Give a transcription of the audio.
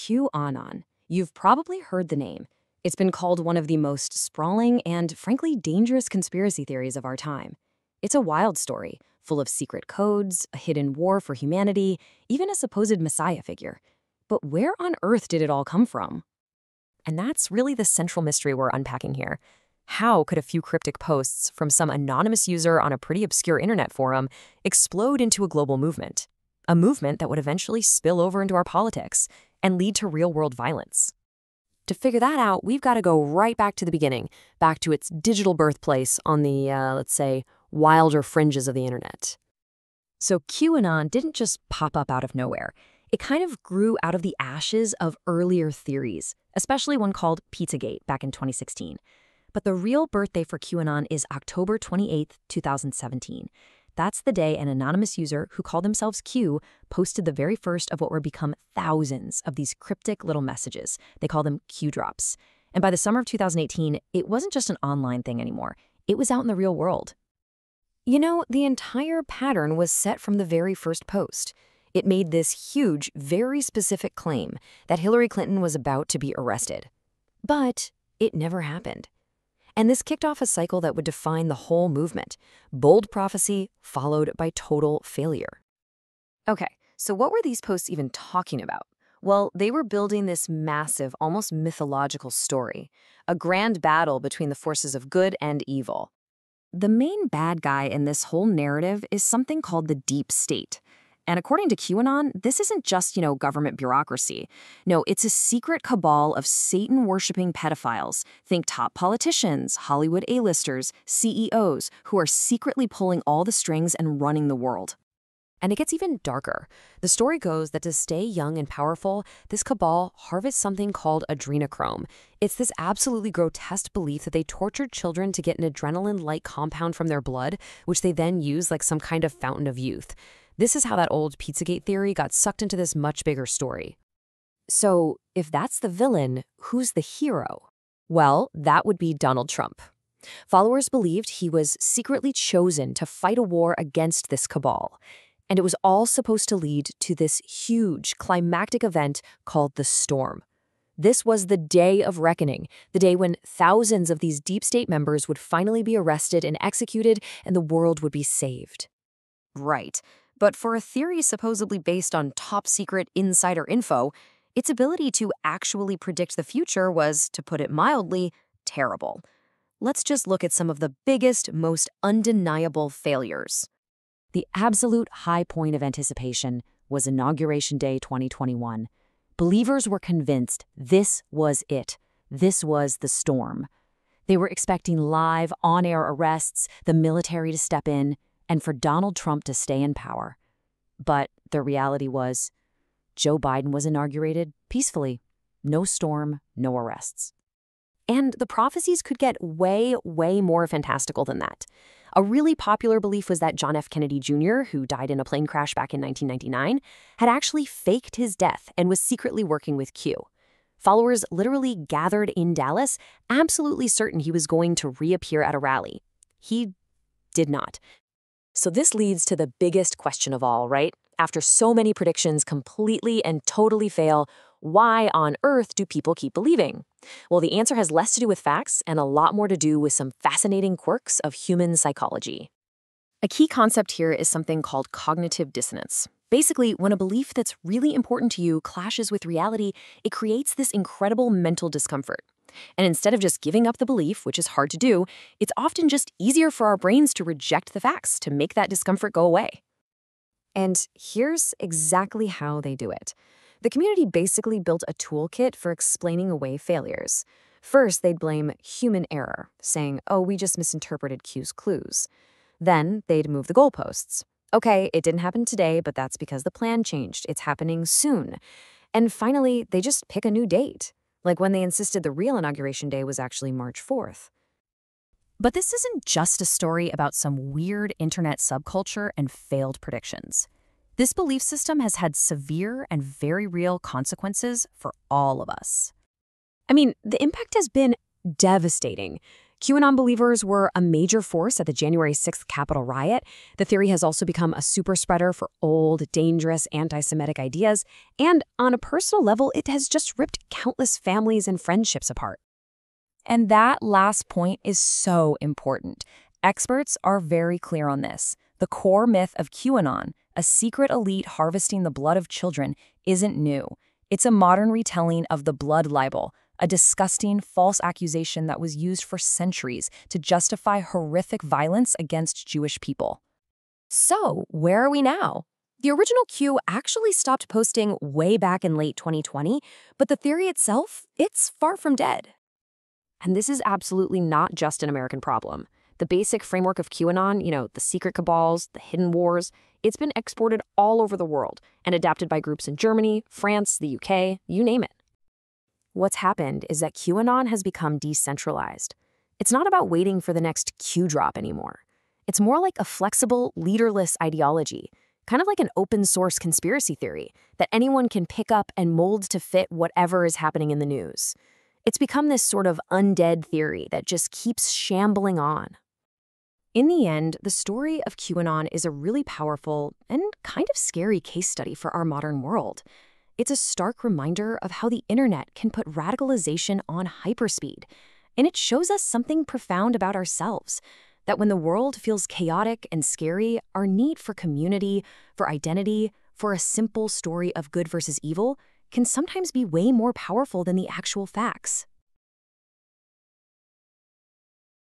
QAnon. You've probably heard the name. It's been called one of the most sprawling and, frankly, dangerous conspiracy theories of our time. It's a wild story, full of secret codes, a hidden war for humanity, even a supposed messiah figure. But where on earth did it all come from? And that's really the central mystery we're unpacking here. How could a few cryptic posts from some anonymous user on a pretty obscure internet forum explode into a global movement? A movement that would eventually spill over into our politics and lead to real-world violence. To figure that out, we've got to go right back to the beginning, back to its digital birthplace on the, let's say, wilder fringes of the internet. So QAnon didn't just pop up out of nowhere. It kind of grew out of the ashes of earlier theories, especially one called Pizzagate back in 2016. But the real birthday for QAnon is October 28, 2017. That's the day an anonymous user who called themselves Q posted the very first of what were become thousands of these cryptic little messages. They call them Q drops. And by the summer of 2018, it wasn't just an online thing anymore. It was out in the real world. You know, the entire pattern was set from the very first post. It made this huge, very specific claim that Hillary Clinton was about to be arrested. But it never happened. And this kicked off a cycle that would define the whole movement. Bold prophecy followed by total failure. Okay, so what were these posts even talking about? Well, they were building this massive, almost mythological story, a grand battle between the forces of good and evil. The main bad guy in this whole narrative is something called the deep state. And according to QAnon, this isn't just, government bureaucracy. No, it's a secret cabal of Satan-worshipping pedophiles. Think top politicians, Hollywood A-listers, CEOs, who are secretly pulling all the strings and running the world. And it gets even darker. The story goes that to stay young and powerful, this cabal harvests something called adrenochrome. It's this absolutely grotesque belief that they tortured children to get an adrenaline-like compound from their blood, which they then use like some kind of fountain of youth. This is how that old Pizzagate theory got sucked into this much bigger story. So, if that's the villain, who's the hero? Well, that would be Donald Trump. Followers believed he was secretly chosen to fight a war against this cabal. And it was all supposed to lead to this huge, climactic event called the Storm. This was the day of reckoning, the day when thousands of these deep state members would finally be arrested and executed, and the world would be saved. Right. But for a theory supposedly based on top-secret insider info, its ability to actually predict the future was, to put it mildly, terrible. Let's just look at some of the biggest, most undeniable failures. The absolute high point of anticipation was Inauguration Day 2021. Believers were convinced this was it. This was the storm. They were expecting live, on-air arrests, the military to step in, and for Donald Trump to stay in power. But the reality was, Joe Biden was inaugurated peacefully. No storm, no arrests. And the prophecies could get way, way more fantastical than that. A really popular belief was that John F. Kennedy Jr., who died in a plane crash back in 1999, had actually faked his death and was secretly working with Q. Followers literally gathered in Dallas, absolutely certain he was going to reappear at a rally. He did not. So this leads to the biggest question of all, right? After so many predictions completely and totally fail, why on earth do people keep believing? Well, the answer has less to do with facts and a lot more to do with some fascinating quirks of human psychology. A key concept here is something called cognitive dissonance. Basically, when a belief that's really important to you clashes with reality, it creates this incredible mental discomfort. And instead of just giving up the belief, which is hard to do, it's often just easier for our brains to reject the facts to make that discomfort go away. And here's exactly how they do it. The community basically built a toolkit for explaining away failures. First, they'd blame human error, saying, oh, we just misinterpreted Q's clues. Then they'd move the goalposts. Okay, it didn't happen today, but that's because the plan changed. It's happening soon. And finally, they just pick a new date, like when they insisted the real inauguration day was actually March 4th. But this isn't just a story about some weird internet subculture and failed predictions. This belief system has had severe and very real consequences for all of us. I mean, the impact has been devastating. QAnon believers were a major force at the January 6th Capitol riot. The theory has also become a super spreader for old, dangerous anti-Semitic ideas. And on a personal level, it has just ripped countless families and friendships apart. And that last point is so important. Experts are very clear on this. The core myth of QAnon, a secret elite harvesting the blood of children, isn't new. It's a modern retelling of the blood libel, a disgusting false accusation that was used for centuries to justify horrific violence against Jewish people. So, where are we now? The original Q actually stopped posting way back in late 2020, but the theory itself, it's far from dead. And this is absolutely not just an American problem. The basic framework of QAnon, the secret cabals, the hidden wars, it's been exported all over the world and adapted by groups in Germany, France, the UK, you name it. What's happened is that QAnon has become decentralized. It's not about waiting for the next Q drop anymore. It's more like a flexible, leaderless ideology, kind of like an open source conspiracy theory that anyone can pick up and mold to fit whatever is happening in the news. It's become this sort of undead theory that just keeps shambling on. In the end, the story of QAnon is a really powerful and kind of scary case study for our modern world. It's a stark reminder of how the internet can put radicalization on hyperspeed. And it shows us something profound about ourselves, that when the world feels chaotic and scary, our need for community, for identity, for a simple story of good versus evil can sometimes be way more powerful than the actual facts.